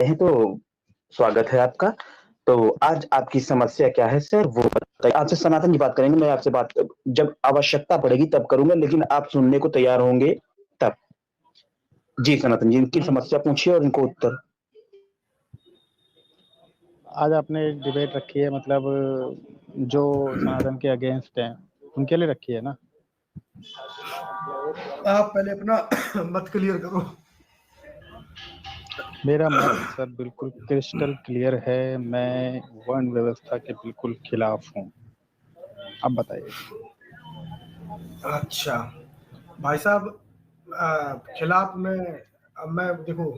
हैं तो स्वागत है आपका। तो आज आपकी समस्या क्या है सर वो बताइए। आपसे सनातन की बात करेंगे, मैं आपसे बात जब आवश्यकता पड़ेगी तब करूँगा, लेकिन आप सुनने को तैयार होंगे तब। जी सनातन जी, इनकी समस्या पूछिए और इनको उत्तर। आज आपने एक डिबेट रखी है, मतलब जो सनातन के अगेंस्ट हैं उनके लिए रखी है ना। आप पहले अपना मत क्लियर करो। मेरा मत सर बिल्कुल क्रिस्टल क्लियर है। मैं वर्ण व्यवस्था के बिल्कुल खिलाफ हूँ। अब बताइए। अच्छा भाई साहब, खिलाफ में अब मैं देखो,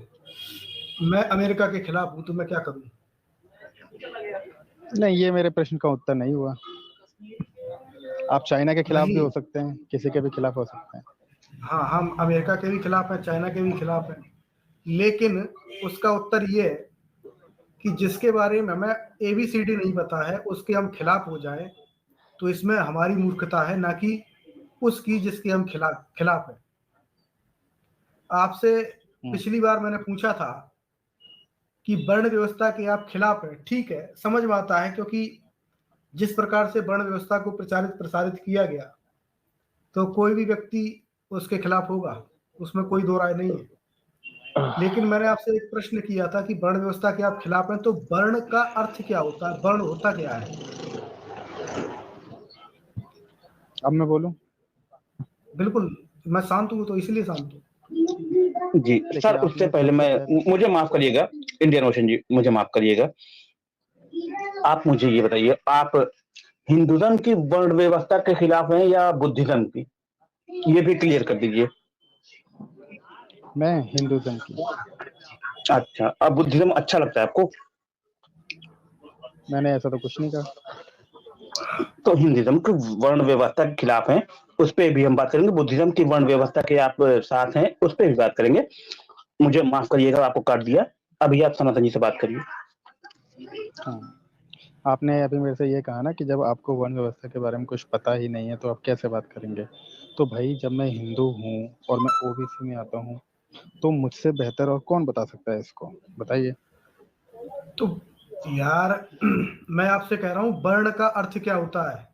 मैं अमेरिका के खिलाफ हूँ तो मैं क्या करूँ? नहीं, ये मेरे प्रश्न का उत्तर नहीं हुआ। आप चाइना के खिलाफ भी नहीं, हो सकते हैं, किसी के भी खिलाफ हो सकते हैं। हाँ हम अमेरिका के भी खिलाफ हैं, चाइना के भी खिलाफ हैं, लेकिन उसका उत्तर ये है कि जिसके बारे में हमें ABCD नहीं पता है उसके हम खिलाफ हो जाए तो इसमें हमारी मूर्खता है, ना कि उसकी जिसके हम खिलाफ खिलाफ है। आपसे पिछली बार मैंने पूछा था कि वर्ण व्यवस्था के आप खिलाफ हैं, ठीक है, समझ में आता है, क्योंकि जिस प्रकार से वर्ण व्यवस्था को प्रचारित प्रसारित किया गया तो कोई भी व्यक्ति उसके खिलाफ होगा, उसमें कोई दो राय नहीं है। लेकिन मैंने आपसे एक प्रश्न किया था कि वर्ण व्यवस्था के आप खिलाफ हैं, तो वर्ण का अर्थ क्या होता है, वर्ण होता क्या है? अब मैं बोलूं? बिल्कुल, मैं शांत हूँ तो इसलिए शांत हूँ। जी देखिए, सर, उससे आपने पहले सबसे मैं पहले मुझे माफ करिएगा, इंडियन ओशन जी मुझे माफ करिएगा। आप मुझे ये बताइए, आप हिंदुज्म की वर्ण व्यवस्था के खिलाफ हैं या बुद्धिज्म की? ये भी क्लियर कर दीजिए। मैं हिंदुज्म की। अच्छा, अब बुद्धिज्म अच्छा लगता है आपको? मैंने ऐसा तो कुछ नहीं कहा। तो हिंदुइज्म की वर्ण व्यवस्था के खिलाफ हैं, उस पे भी हम बात करेंगे। बुद्धिज्म की वर्ण व्यवस्था के आप साथ हैं, उस पे भी बात करेंगे। मुझे माफ करिएगा, आपको काट दिया। अभी आप सनातन जी से बात करिए। हाँ, आपने अभी मेरे से ये कहा ना कि जब आपको वर्ण व्यवस्था के बारे में कुछ पता ही नहीं है तो आप कैसे बात करेंगे। तो भाई, जब मैं हिंदू हूँ और मैं OBC में आता हूँ तो मुझसे बेहतर और कौन बता सकता है इसको, बताइए। तो यार मैं आपसे कह रहा हूँ वर्ण का अर्थ क्या होता है।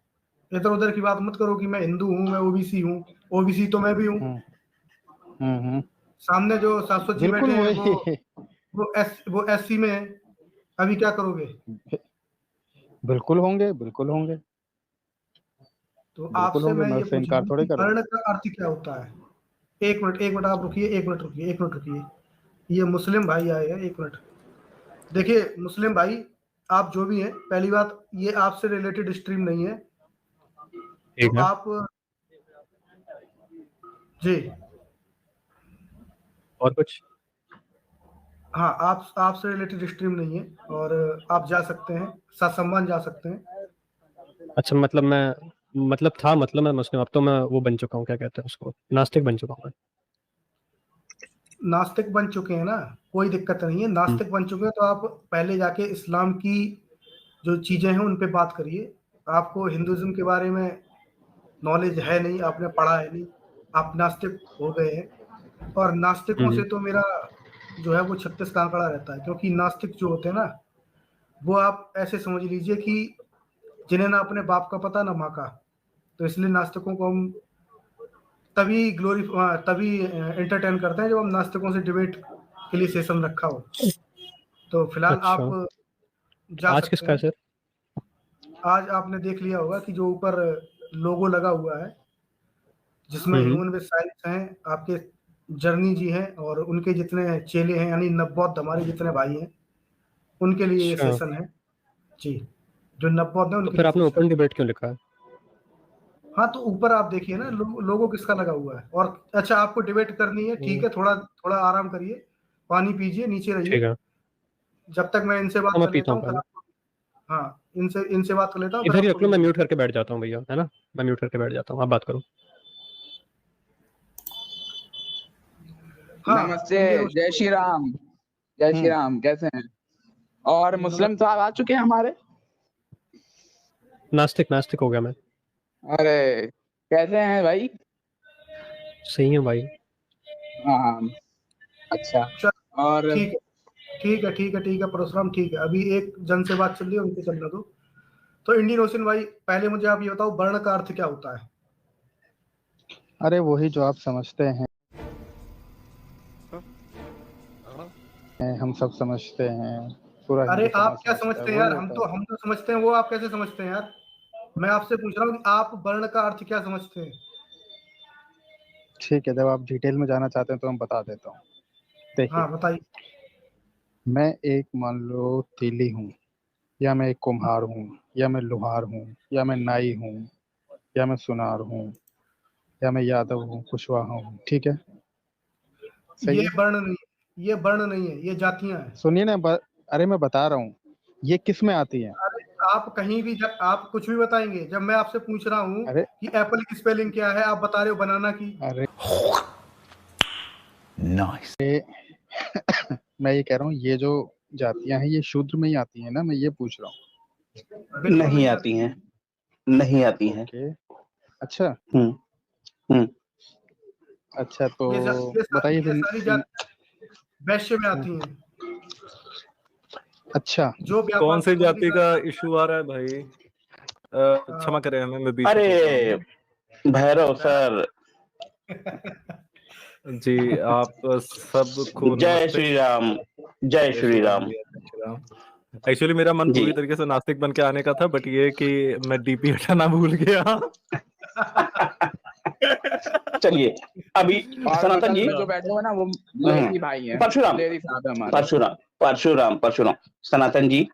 इधर उधर की बात मत करो कि मैं हिंदू हूँ, मैं OBC हूँ। OBC तो मैं भी हूँ। हम्म हम्म। सामने जो शाश्वत जी बिल्कुल बैठे हैं वही। वो SC में है। अभी क्या करोगे? बिल्कुल होंगे, बिल्कुल होंगे। तो बिल्कुल आपसे होंगे, मैं मैं ये उससे पूछ रहा इनकार हूँ थोड़े कि करूंगा। वर्ण का अर्थ क्या होता है। एक मिनट आप रुकिए, एक मिनट रुकिए। ये मुस्लिम भाई आए हैं, एक मिनट। देखिए मुस्लिम भाई, आप जो भी हैं, पहली बात ये आपसे रिलेटेड स्ट्रीम नहीं है, तो ठीक है। आप जी और कुछ? हाँ, आप आपसे रिलेटेड स्ट्रीम नहीं है और आप जा सकते हैं, सत्संबन जा सकते हैं। अच्छा, मतलब मैं मुस्लिम, अब तो मैं वो बन चुका हूँ, क्या कहते हैं उसको, नास्तिक बन चुका हूँ मैं। नास्तिक बन चुके हैं ना, कोई दिक्कत नहीं है। नास्तिक बन चुके हैं तो आप पहले जाके इस्लाम की जो चीजें हैं उन पे बात करिए। आपको हिंदुज्म के बारे में नॉलेज है नहीं, आपने पढ़ा है नहीं, आप नास्तिक हो गए हैं। और नास्तिकों से तो मेरा जो है वो 36 का आंकड़ा रहता है, क्योंकि नास्तिक जो होते हैं ना, वो आप ऐसे समझ लीजिए कि जिन्हें ना अपने बाप का पता ना माँ का। तो इसलिए नास्तिकों को हम तभी एंटरटेन करते हैं जब हम नास्तिकों से डिबेट के लिए सेशन रखा हो। तो फिलहाल आप अच्छा, जा आज सकते किसका है हैं। सर? आज आपने देख लिया होगा कि जो ऊपर लोगो लगा हुआ है, जिसमें हम्म। ह्यूमन विद साइंस हैं, आपके जर्नी जी हैं और उनके जितने चेले हैं, यानी नवबौद्ध हमारे जितने भाई हैं, उनके लिए ये अच्छा, सेशन है। जी, जो नवबौद्ध है तो उनके फिर लिए आपने सेशन। ओपन डिबेट क्यों लिखा है? हाँ, तो ऊपर आप देखिए ना, लोगो किसका लगा हुआ है। और अच्छा, आपको डिबेट करनी है, ठीक है, थोड़ा थोड़ा आराम करिए, पानी पीजिए, नीचे ठीक रहिए, है। जब तक मैं इनसे बात हाँ, मैं कर पीता लेता हूँ हूँ फिर पानी। आपको। हाँ, इनसे इनसे बात कर लेता हूँ फिर इधर ही आपको रख लो, मैं मिलूंगा। म्यूट करके बैठ जाता हूँ भैया, है ना? मैं म्यूट करके बैठ जाता हूँ, आप बात करो। हाँ, नमस्ते। इंडियन जय ओशन। श्री राम। जय श्री हम्म राम, कैसे हैं? और मुस्लिम नमस्ते। साहब आ चुके हैं हमारे। नास्तिक नास्तिक हो गया मैं। अरे, कैसे हैं भाई? सही है भाई। हाँ, अच्छा। चल, और ठीक है। ठीक है परशुराम, ठीक है। अभी एक जन से बात चल रही है, उनसे चलना दो। तो इंडियन ओशन भाई, पहले मुझे आप ये बताओ, वर्ण का अर्थ क्या होता है? अरे वही जो आप समझते हैं, हम सब समझते हैं, पूरा अरे हिंदू आप समाज क्या समझता है, समझते हैं वही यार? होता है। हम तो समझते हैं, वो आप कैसे समझते हैं यार? मैं आपसे पूछ रहा हूँ कि आप वर्ण का अर्थ क्या समझते हैं? ठीक है, जब आप डिटेल में जाना चाहते हैं तो मैं बता देता हूँ। देखिए, हाँ बताइए। मैं एक मान लो तेली हूँ, या मैं एक कुम्हार हूँ, या मैं लोहार हूँ, या मैं नाई हूँ, या मैं सुनार हूँ, या मैं यादव हूँ, कुशवाहा हूँ, ठीक है, सही ये है। वर्ण नहीं है, ये वर्ण नहीं है, ये जातियां हैं। सुनिए ना, अरे मैं बता रहा हूँ, ये किस में आती है। अरे आप कहीं भी आप कुछ भी बताएंगे। जब मैं आपसे पूछ रहा हूँ अरे कि एप्पल की स्पेलिंग क्या है, आप बता रहे हो बनाना की। अरे नाइस। मैं ये कह रहा हूँ, ये जो जातियां हैं ये शूद्र में ही आती हैं ना, मैं ये पूछ रहा हूँ। बिल्कुल नहीं आती हैं, नहीं आती हैं। ओके, अच्छा हम्म हम्म अच्छा, तो ये बताइए ये सारी फिर। जात वैश्य में आती हैं, अच्छा, जो व्यापार कौन सी संबंधी जाति का इशू आ रहा है भाई? क्षमा करें हमें, मैं बीच में पूछ रहा अरे हूँ। भैरव सर, जी, आप सबको जय नमस्ते। श्री राम, जय जय श्री श्री राम राम। भैया, जय श्री राम। एक्चुअली मेरा मन जी पूरी तरीके से नास्तिक बन के आने का था, बट ये कि मैं डीपी हटाना भूल गया। चलिए, अभी और सनातन बगल जी, में जो बैठे हुए ना, वो लेडी भाई हैं, परशुराम, लेडी साहब है हमारे। परशुराम, परशुराम, सनातन जी,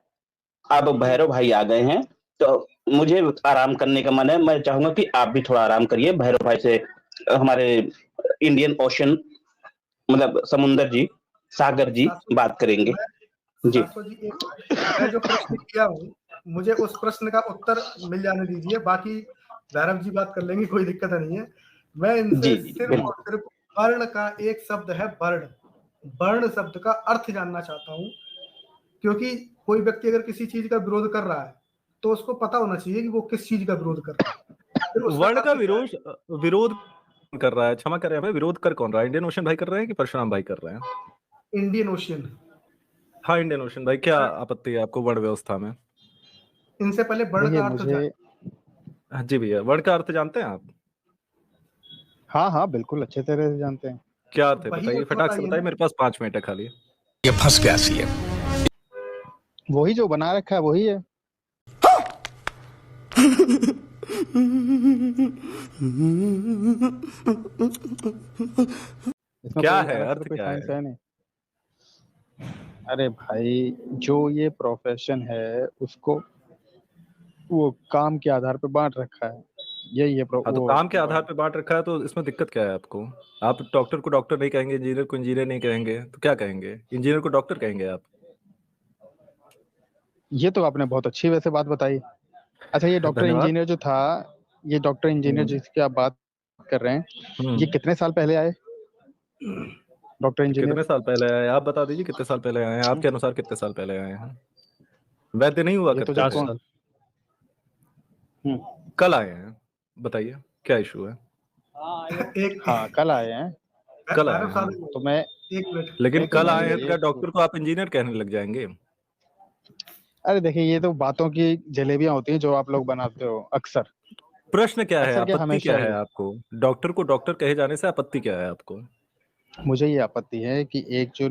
अब भैरव भाई आ गए हैं, तो मुझे आराम करने का मन है। मैं चाहूंगा कि आप भी थोड़ा आराम करिए। भैरव भाई से हमारे इंडियन ओशन, मतलब समुंदर जी, सागर जी शाश्वत बात करेंगे। मैं जी शाश्वत जी, मैं जो प्रश्न किया हूँ, मुझे उस प्रश्न का उत्तर मिल जाने दीजिए। बाकी भैरव जी बात कर लेंगे, कोई दिक्कत नहीं है। मैं इनसे जी सिर्फ और बिल्कुल। सिर्फ वर्ण का एक शब्द है, वर्ण, वर्ण शब्द का अर्थ जानना चाहता हूँ। क्योंकि कोई व्यक्ति अगर किसी चीज का विरोध कर रहा है, तो उसको पता होना चाहिए कि वो किस चीज का विरोध कर रहा है, फिर उसका वर्ण का अर्थ क्या है। विरोध कर रहा है, क्षमा करें हमें, विरोध कर कौन रहा है? इंडियन ओशन भाई कर रहे हैं कि परशुराम भाई कर रहे हैं? Indian ocean. हाँ, इंडियन ओशन भाई, क्या आपत्ति है आपको वर्ण व्यवस्था में? इनसे पहले वर्ण देखिए का अर्थ मुझे, जाने। हाँ जी भैया, वर्ण का अर्थ जानते हैं आप? हाँ हाँ बिल्कुल अच्छे तरह से जानते हैं। क्या अर्थ है वही बताइए, अर्थ फटाक से बताइए बताइए, ना। मेरे पास 5 मिनट है खाली। ये फंस गया सीएम। वही जो बना रखा है वही है। इसमें क्या कोई है अलग से अर्थ, कोई क्या साइंस है? है नहीं। अरे भाई, जो ये प्रोफेशन है उसको वो काम के आधार पर बांट रखा है, यही है हाँ, तो वो काम के आधार वर्ण। पे बांट रखा है, तो इसमें दिक्कत क्या है आपको? आप डॉक्टर को डॉक्टर नहीं कहेंगे, इंजीनियर को इंजीनियर नहीं कहेंगे, तो क्या कहेंगे? इंजीनियर को डॉक्टर कहेंगे आप? ये तो आपने बहुत अच्छी वैसे बात बताई। अच्छा, ये डॉक्टर धन्यवाद। इंजीनियर जो था, ये डॉक्टर इंजीनियर हम्म जिसकी आप बात कर रहे हैं, ये हम्म। कितने साल पहले आए डॉक्टर इंजीनियर? कितने साल पहले आए आप बता दीजिए, कितने साल पहले आए हैं आपके अनुसार? कितने साल पहले आए हैं? वैद्य नहीं हुआ ये तो करते जब 50 थे? कौन। साल हम्म, कल आए हैं, बताइए क्या इशू है? एक हाँ कल आए हैं। कल आए भैरव हैं, साहब, तो मैं एक मिनट, लेकिन एक कल मिनट आए हैं तो क्या एक डॉक्टर को आप इंजीनियर कहने लग जाएंगे? अरे देखिए, ये तो बातों की जलेबियां होती हैं जो आप लोग बनाते हो अक्सर। प्रश्न क्या है, अक्सर क्या, आपत्ति क्या हमेशा है ही। आपको? डॉक्टर को डॉक्टर कहे जाने से आपत्ति क्या है आपको? मुझे ये आपत्ति है कि एक जो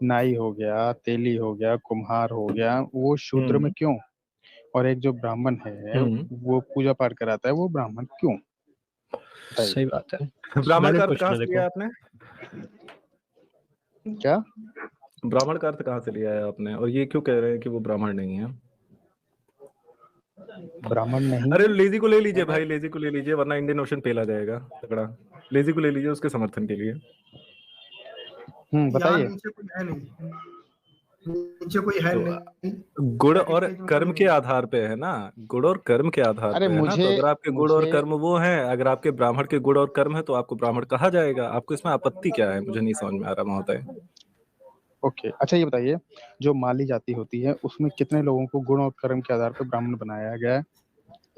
नाई हो गया, तेली हो गया, कुम्हार हो गया, वो शूद्र में हम्म क्यों? और एक जो ब्राह्मण है हम्म। वो पूजा पाठ कराता है, वो ब्राह्मण क्यों? बताइए। सही बात है। ब्राह्मण का वैलिड अर्थ कहाँ क्वेश्चन है, से देखो। लिया आपने? क्या? ब्राह्मण का अर्थ कहाँ से लिया है आपने, और ये क्यों कह रहे हैं कि वो ब्राह्मण नहीं है? ब्राह्मण नहीं? अरे लेजी को ले लीजिए भाई, लेजी को ले लीजिए, वरना इंडियन ओशन पेला जाएगा तगड़ा। लेजी को ले लीजिए उसके समर्थन के लिए। यहाँ बताइए। नीचे कोई है नहीं, नीचे कोई है तो नहीं, गुण बैक और स्टेज में कोई कर्म के नहीं। आधार पे है ना, गुण और कर्म के आधार अरे पे है ना। मुझे तो अगर आपके गुण और मुझे कर्म वो हैं, अगर आपके ब्राह्मण के गुण और कर्म है, तो आपको ब्राह्मण कहा जाएगा। आपको इसमें आपत्ति क्या है? मुझे नहीं समझ में आ रहा महोदय। ओके, अच्छा ये बताइए, जो माली जाति होती है उसमें कितने लोगों को गुण और कर्म के आधार पर ब्राह्मण बनाया गया है,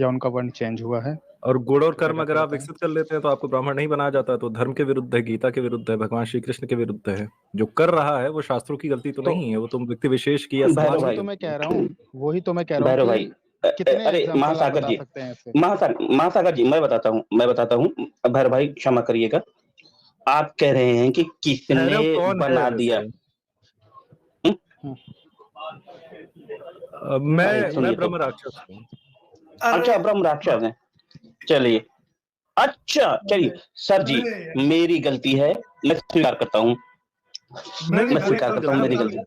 या उनका वर्ण चेंज हुआ है? और गुण और कर्म अगर आप विकसित कर लेते हैं तो आपको ब्राह्मण नहीं बनाया जाता। तो धर्म के विरुद्ध है, गीता के विरुद्ध है, भगवान श्री कृष्ण के विरुद्ध है। जो कर रहा है वो शास्त्रों की गलती तो नहीं है, वो तुम व्यक्ति विशेष की या समाज भैरव की। भाई, तो मैं कह रहा हूँ, वही तो मैं कह रहा हूँ भैरव कि भाई, कितने अरे एग्जाम्पल आप महासागर बता जी, सकते हैं ऐसे? महासागर जी, मैं बताता हूँ। भैरव भाई क्षमा करिएगा, आप कह रहे हैं कि किसने भैरव कौन है बना वैसे? दिया। मैं सुनिए तो, ब्रह्म राक्षस हूँ। अच्छा ब्रह्म राक्षस है, चलिए, अच्छा चलिए सर जी, मेरी गलती है, मैं स्वीकार करता हूँ, मैं स्वीकार करता हूँ मेरी गलती।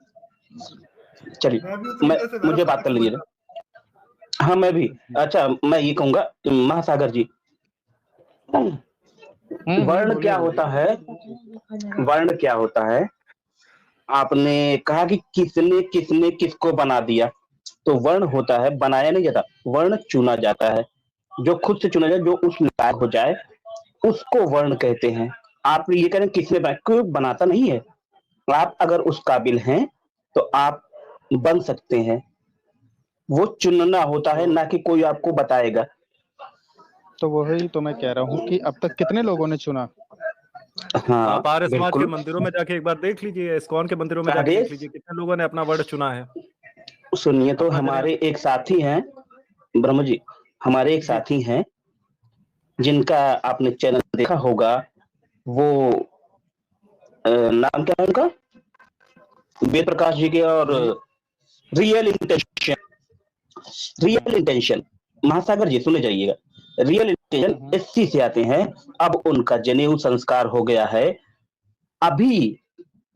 चलिए, मुझे बात कर लीजिए। हाँ मैं भी, अच्छा मैं ये कहूंगा महासागर जी, वर्ण क्या होता है, वर्ण क्या होता है? आपने कहा कि किसने किसने किसको बना दिया, तो वर्ण होता है, बनाया नहीं जाता, वर्ण चुना जाता है। जो खुद से चुना जाए, जो उस लायक हो जाए, उसको वर्ण कहते हैं। आप ये कह रहे हैं किसने बनाया, कोई बनाता नहीं है। आप अगर उस काबिल हैं तो आप बन सकते हैं, वो चुनना होता है, ना कि कोई आपको बताएगा। तो वही तो मैं कह रहा हूँ कि अब तक कितने लोगों ने चुना? हाँ आप आर्य समाज के बिल्कुल, मंदिरों में जाके एक बार देख लीजिए, इस्कॉन के मंदिरों में जाके देख लीजिए, कितने लोगों ने अपना वर्ण चुना है। सुनिए तो, अपना हमारे एक साथी हैं ब्रह्म जी, हमारे एक साथी हैं जिनका आपने चैनल देखा होगा, वो नाम क्या है उनका, वेद प्रकाश जी के, और रियल इंटेंशन, महासागर जी सुने जाइएगा, रियल इंटेंशन एससी से आते हैं। अब उनका जनेऊ संस्कार हो गया है, अभी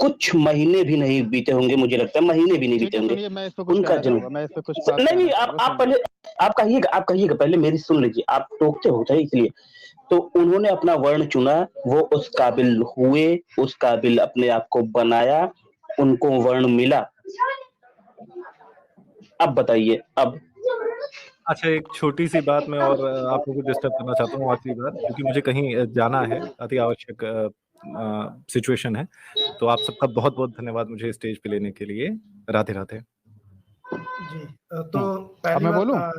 कुछ महीने भी नहीं बीते होंगे, मुझे लगता है महीने भी नहीं बीते होंगे मैं इस पे कुछ उनका कहना जन्म। चाहूंगा, मैं इस पे कुछ बात नहीं कहना आप चाहूंगा। पहले आप कहिएगा पहले मेरी सुन लीजिए, आप टोकते होते हैं इसलिए। तो उन्होंने अपना वर्ण चुना, वो उस काबिल हुए, उस काबिल अपने आप को बनाया, उनको वर्ण मिला। अब बताइए अब। अच्छा, एक छोटी सी बात मैं और आप लोगों को डिस्टर्ब करना चाहता हूँ आखिरी बार, क्योंकि मुझे कहीं जाना है, अति आवश्यक सिचुएशन है। तो आप सबका बहुत बहुत धन्यवाद मुझे स्टेज पे लेने के लिए। राधे राधे जी। तो पहली बात,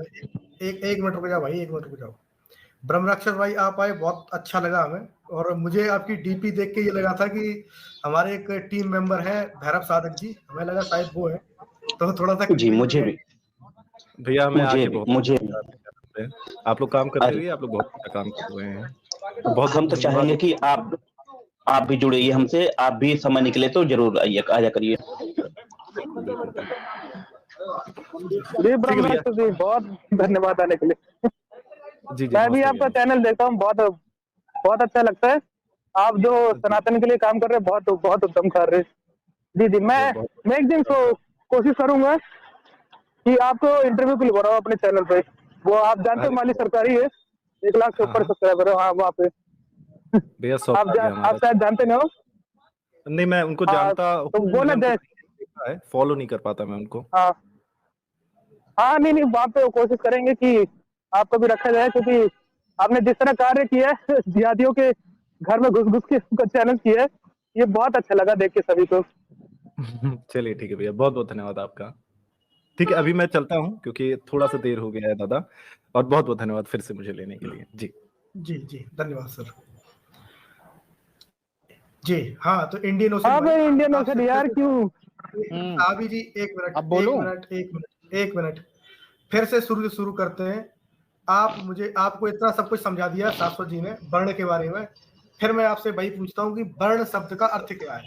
एक मिनट रुक जाओ भाई, एक मिनट रुक जाओ। ब्रह्म राक्षस भाई आप आए, बहुत अच्छा लगा हमें, और मुझे आपकी डीपी देख के ये लगा था कि हमारे एक टीम मेंबर है भैरव साधक जी, हमें लगा शायद वो है, तो थोड़ा सा जी मुझे भी भैया, मैं आके मुझे बहुत आप लोग काम करते रहिए, आप लोग बहुत अच्छा काम कर रहे हैं। बहुत हम तो चाहेंगे कि आप भी जुड़िए हमसे, आप भी समय निकले तो जरूर आया करिए। ब्रह्म राक्षस जी बहुत धन्यवाद आने के लिए। जी मैं भी आपका चैनल देखता हूँ, बहुत अच्छा लगता है। आप जो सनातन के लिए काम कर रहे हैं, बहुत उत्तम कर रहे हैं। जी मैं एक दिन कोशिश करूंगा कि आपको इंटरव्यू के लिए बुलाऊं अपने चैनल पे। वो आप जानते हो माली सरकारी है, 1 लाख से ऊपर सब्सक्राइबर है। हाँ वहाँ पे भैया आप शायद जानते नहीं हो। नहीं, मैं उनको जानता हूँ, तो वो ना है, फॉलो नहीं कर पाता मैं उनको। हाँ नहीं वहाँ पे कोशिश करेंगे कि आपको भी रखा जाए, क्योंकि आपने जिस तरह कार्य किया है, जिहादियों के घर में घुस के उनका चैनल किया है, ये बहुत अच्छा लगा देख के सभी को। चलिए ठीक है भैया, बहुत बहुत धन्यवाद आपका। ठीक है, अभी मैं चलता हूँ क्योंकि थोड़ा सा देर हो गया है दादा, और बहुत बहुत धन्यवाद फिर से मुझे लेने के लिए। जी धन्यवाद सर जी। हाँ तो इंडियन ओशन यार क्यों अभी जी, एक मिनट फिर से शुरू करते हैं। आपको इतना सब कुछ समझा दिया शाश्वत जी ने वर्ण के बारे में, फिर मैं आपसे वही पूछता हूँ कि वर्ण शब्द का अर्थ क्या है?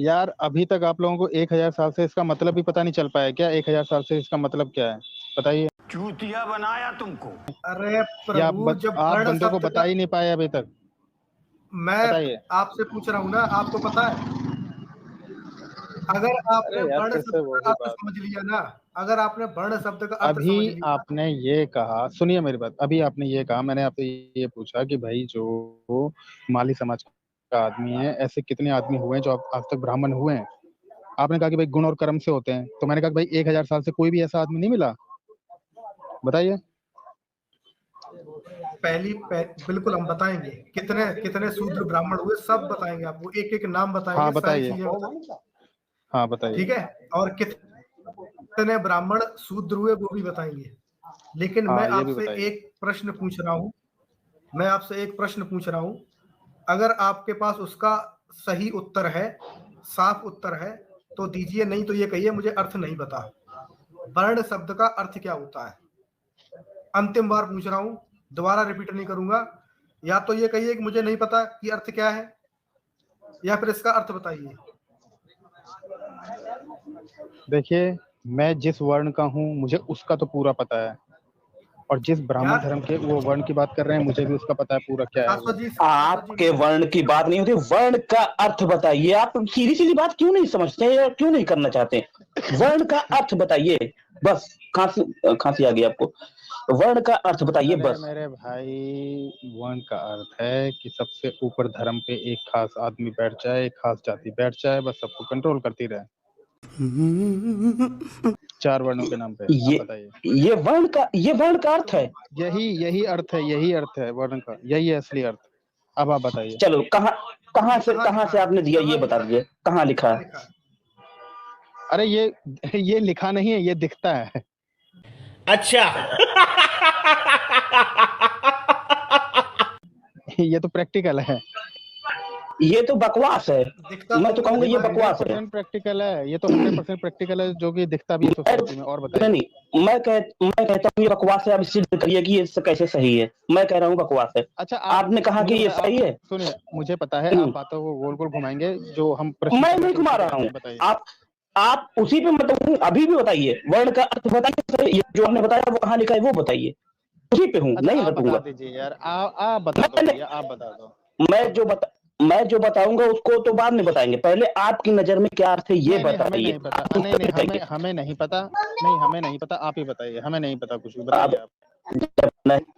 यार अभी तक आप लोगों को 1000 साल से इसका मतलब भी पता नहीं चल पाया क्या? 1000 साल से इसका मतलब क्या है बताइए। चूतिया बनाया तुमको। अरे प्रभु, जब आप बंदों को बता ही नहीं पाए अभी तक। मैं आपसे पूछ रहा हूँ ना, आपको पता है? अगर आपने वर्ण शब्द का अर्थ समझ लिया ना, अगर आपने वर्ण शब्द का अर्थ समझ लिया, आपने ये कहा, सुनिए मेरी बात, अभी आपने ये कहा, मैंने आपसे ये पूछा कि भाई जो माली समाज का आदमी है, ऐसे कितने आदमी हुए हैं जो आज तक ब्राह्मण हुए हैं? आपने कहा कि भाई गुण और कर्म से होते हैं, तो मैंने कहा कि भाई 1000 साल से कोई भी ऐसा आदमी नहीं मिला, बताइए। बिल्कुल हम बताएंगे कितने शूद्र ब्राह्मण हुए, सब बताएंगे आपको, एक एक नाम बताएंगे। हाँ बताइए, हाँ बताइए। ठीक है, और कितने ब्राह्मण शूद्र हुए वो भी बताएंगे। लेकिन हाँ, मैं ये भी आपसे बताइए। एक प्रश्न पूछ रहा हूँ, अगर आपके पास उसका सही उत्तर है, साफ उत्तर है, तो दीजिए, नहीं तो ये कहिए मुझे अर्थ नहीं पता। वर्ण शब्द का अर्थ क्या होता है? अंतिम बार पूछ रहा हूँ, दोबारा रिपीट नहीं करूंगा। या तो ये कहिए कि मुझे नहीं पता कि अर्थ क्या है, या फिर इसका अर्थ बताइए। देखिए, मैं जिस वर्ण का हूँ मुझे उसका तो पूरा पता है, और जिस ब्राह्मण यार धर्म के वो वर्ण की बात कर रहे हैं मुझे भी उसका पता है पूरा क्या है वो। शाश्वत जी, आपके वर्ण की बात नहीं होती, वर्ण का अर्थ बताइए। आप सीधी सीधी बात क्यों नहीं समझते हैं और क्यों नहीं करना चाहते? वर्ण का अर्थ बताइए बस। खांसी आ गई आपको? वर्ण का अर्थ बताइए अरे बस। मेरे भाई, वर्ण का अर्थ है कि सबसे ऊपर धर्म पे एक खास आदमी बैठ जाए, एक खास जाति बैठ जाए, बस सबको कंट्रोल करती रहे। 4 वर्णों के नाम पे। आप बताइए। ये वर्ण का अर्थ है। यही अर्थ है वर्ण का, यही है असली अर्थ। अब आप बताइए। चलो, कहाँ से आपने दिया, ये बता दीजिए, कहाँ लिखा है? अरे ये लिखा नहीं है, ये दिखता है। अच्छा। ये तो प्रैक्टिकल है। ये तो बकवास है। मैं तो कहूंगा ये बकवास है। 100% प्रैक्टिकल है, ये तो 100% प्रैक्टिकल है, जो कि दिखता भी है सोसाइटी में। और बताइए। नहीं, मैं कहता हूँ ये बकवास है। आप सिद्ध करिए कि ये कैसे सही है। मैं कह रहा हूँ बकवास है। अच्छा, आपने कहा कि ये सही है। सुनिए, मुझे पता है आप बातों को गोल गोल घुमाएंगे, जो हम प्रश्न मैं नहीं घुमा रहा हूँ। बताइए। आप उसी पे मतलब अभी भी बताइए, वर्ण का अर्थ बताइए। ये जो आपने बताया वो कहाँ लिखा है वो बताइए। उसी पे हूँ, नहीं बता हटूंगा। दीजिए यार, आप बता दो भैया, आप बता दो। मैं जो बताऊंगा उसको तो बाद में बताएंगे। पहले आपकी नजर में क्या अर्थ है ये बताइए। हमें नहीं पता। नहीं, हमें नहीं पता। नहीं, हमें नहीं पता, आप ही बताइए। हमें नहीं पता कुछ भी, बताइए आप।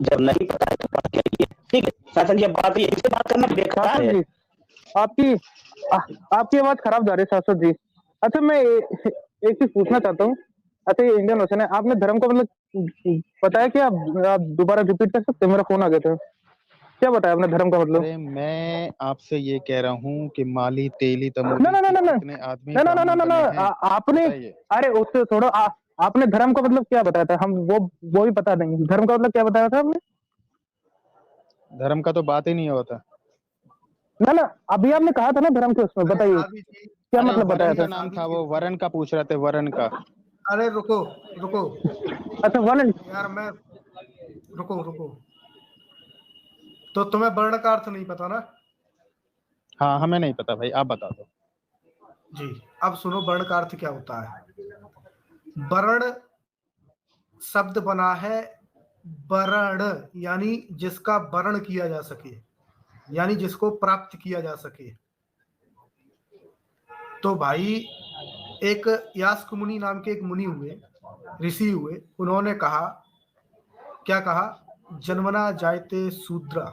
जब नहीं पता है तो बात करिए, ठीक है? शासन जी, बात इससे बात करना बेकार है। आपकी आवाज खराब जा रही है शाश्वत जी। अच्छा, मैं एक चीज पूछना चाहता हूँ। अच्छा, ये इंडियन ओशन है, आपने धर्म का मतलब बताया कि आप दोबारा रिपीट कर सकते हैं? मेरा फोन आ गया था। क्या बताया आपने धर्म का मतलब? अरे मैं आपसे ये कह रहा हूँ कि माली तेली तमोली ना कितने आदमी आपने, अरे उससे छोड़ो, आपने धर्म का मतलब क्या बताया था? हम वो भी पता नहीं, धर्म का मतलब क्या बताया था आपने? धर्म का तो बात ही नहीं होता। ना, अभी आपने कहा था ना धर्म के उसमें, बताइए क्या मतलब बताया था? नाम था वो, वर्ण का पूछ रहे थे, वर्ण का। अरे रुको। अच्छा, वर्ण। यार मैं रुको। तो तुम्हें वर्ण का अर्थ नहीं पता ना? हाँ, हमें नहीं पता भाई, आप बता दो जी। अब सुनो, वर्ण का अर्थ क्या होता है। वर्ण शब्द बना है वर्ण, यानी जिसका वर्ण किया जा सके, यानी जिसको प्राप्त किया जा सके। तो भाई, एक यास्क मुनि नाम के एक मुनि हुए, ऋषि हुए। उन्होंने कहा, क्या कहा? जन्मना जायते शूद्र,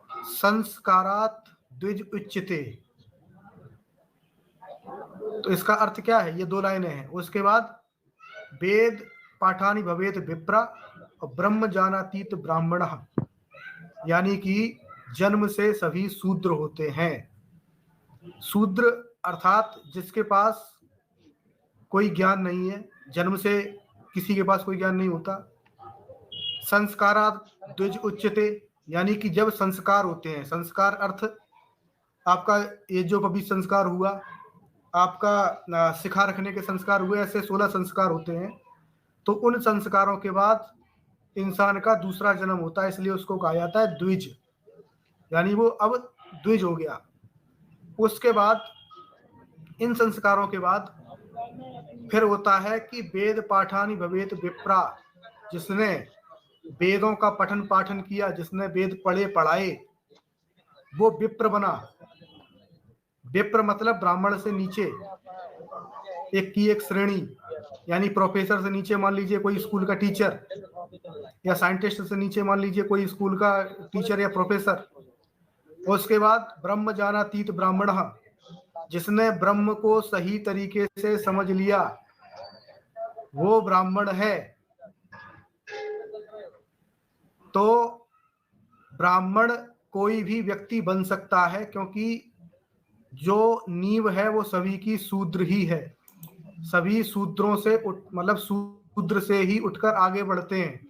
संस्कारात द्विज उच्यते। तो इसका अर्थ क्या है? ये 2 लाइनें हैं। उसके बाद वेद पाठानि भवेत विप्रा और ब्रह्म जानातीत ब्राह्मण, यानी कि जन्म से सभी शूद्र होते हैं। शूद्र अर्थात जिसके पास कोई ज्ञान नहीं है, जन्म से किसी के पास कोई ज्ञान नहीं होता। संस्कारात द्विज उच्यते, यानी कि जब संस्कार होते हैं, संस्कार अर्थ आपका ये जो कभी संस्कार हुआ, आपका सिखा रखने के संस्कार हुए, ऐसे 16 संस्कार होते हैं। तो उन संस्कारों के बाद इंसान का दूसरा जन्म होता है, इसलिए उसको कहा जाता है द्विज, यानी वो अब द्विज हो गया। उसके बाद इन संस्कारों के बाद फिर होता है कि वेद पाठानि भवेत विप्रा, जिसने वेदों का पठन पाठन किया, जिसने वेद पढ़े पढ़ाए, वो विप्र बना। विप्र मतलब ब्राह्मण से नीचे एक श्रेणी, यानी प्रोफेसर से नीचे मान लीजिए कोई स्कूल का टीचर, या साइंटिस्ट से नीचे मान लीजिए कोई स्कूल का टीचर या प्रोफेसर। उसके बाद ब्रह्म जानातीत ब्राह्मण, जिसने ब्रह्म को सही तरीके से समझ लिया, वो ब्राह्मण है। तो ब्राह्मण कोई भी व्यक्ति बन सकता है, क्योंकि जो नींव है वो सभी की शूद्र ही है। सभी शूद्रों से मतलब शूद्र से ही उठकर आगे बढ़ते हैं।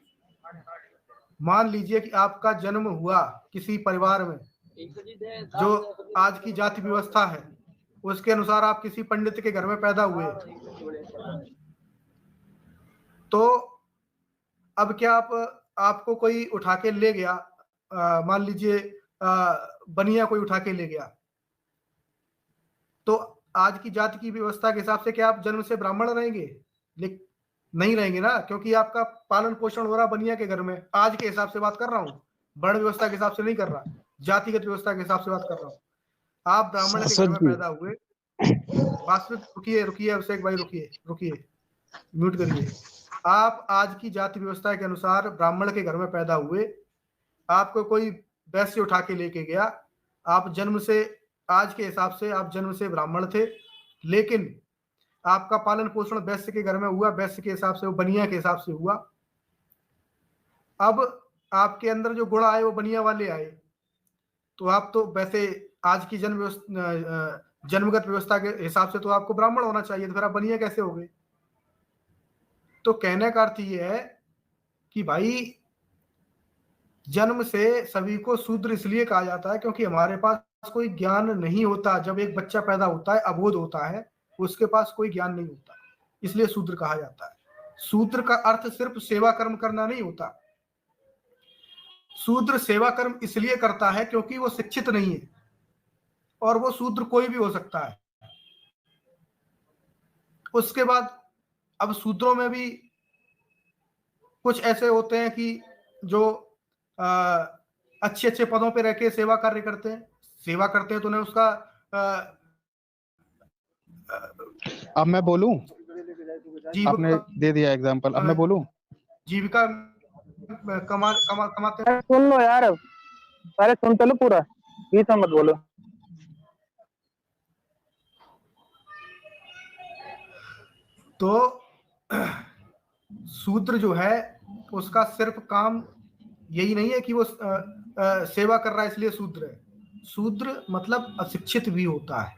मान लीजिए कि आपका जन्म हुआ किसी परिवार में, जो आज की जाति व्यवस्था है उसके अनुसार आप किसी पंडित के घर में पैदा हुए, तो अब क्या आपको कोई उठा के ले गया, मान लीजिए बनिया कोई उठा के ले गया, तो आज की जाति की व्यवस्था के हिसाब से क्या आप जन्म से ब्राह्मण रहेंगे? नहीं रहेंगे ना, क्योंकि आपका पालन पोषण हो रहा बनिया के घर में। आज के हिसाब से बात कर रहा हूँ, वर्ण व्यवस्था के हिसाब से नहीं कर रहा, जातिगत व्यवस्था के हिसाब से बात कर रहा हूँ। आप ब्राह्मण के घर में पैदा हुए, वास्तविक रुकिए अभिषेक भाई, रुकिए म्यूट करिए। आप आज की जाति व्यवस्था के अनुसार ब्राह्मण के घर में पैदा हुए, आपको कोई वैश्य उठा के लेके गया, आप जन्म से, आज के हिसाब से आप जन्म से ब्राह्मण थे, लेकिन आपका पालन पोषण वैश्य के घर में हुआ, वैश्य के हिसाब से, वो बनिया के हिसाब से हुआ। अब आपके अंदर जो गुण आए वो बनिया वाले आए, तो आप तो वैसे आज की जन्मगत व्यवस्था के हिसाब से तो आपको ब्राह्मण होना चाहिए, तो फिर आप बनिया कैसे हो गए? तो कहने का अर्थ ये है कि भाई जन्म से सभी को शूद्र इसलिए कहा जाता है क्योंकि हमारे पास कोई ज्ञान नहीं होता। जब एक बच्चा पैदा होता है, अबोध होता है, उसके पास कोई ज्ञान नहीं होता, इसलिए शूद्र कहा जाता है। शूद्र का अर्थ सिर्फ सेवा कर्म करना नहीं होता। शूद्र सेवा कर्म इसलिए करता है क्योंकि वो शिक्षित नहीं है, और वो शूद्र कोई भी हो सकता है। उसके बाद अब शूद्रों में भी कुछ ऐसे होते हैं कि जो अच्छे अच्छे पदों पे रह के सेवा कार्य करते हैं, तो उन्हें उसका अब मैं बोलूं? आपने दे दिया एग्जांपल, अब मैं बोलूं? जीविका कमाते हैं। सुन लो यार, अरे सुन चलो पूरा, बीच में मत बोलो। तो शूद्र जो है उसका सिर्फ काम यही नहीं है कि वो सेवा कर रहा है इसलिए शूद्र है। शूद्र मतलब अशिक्षित भी होता है,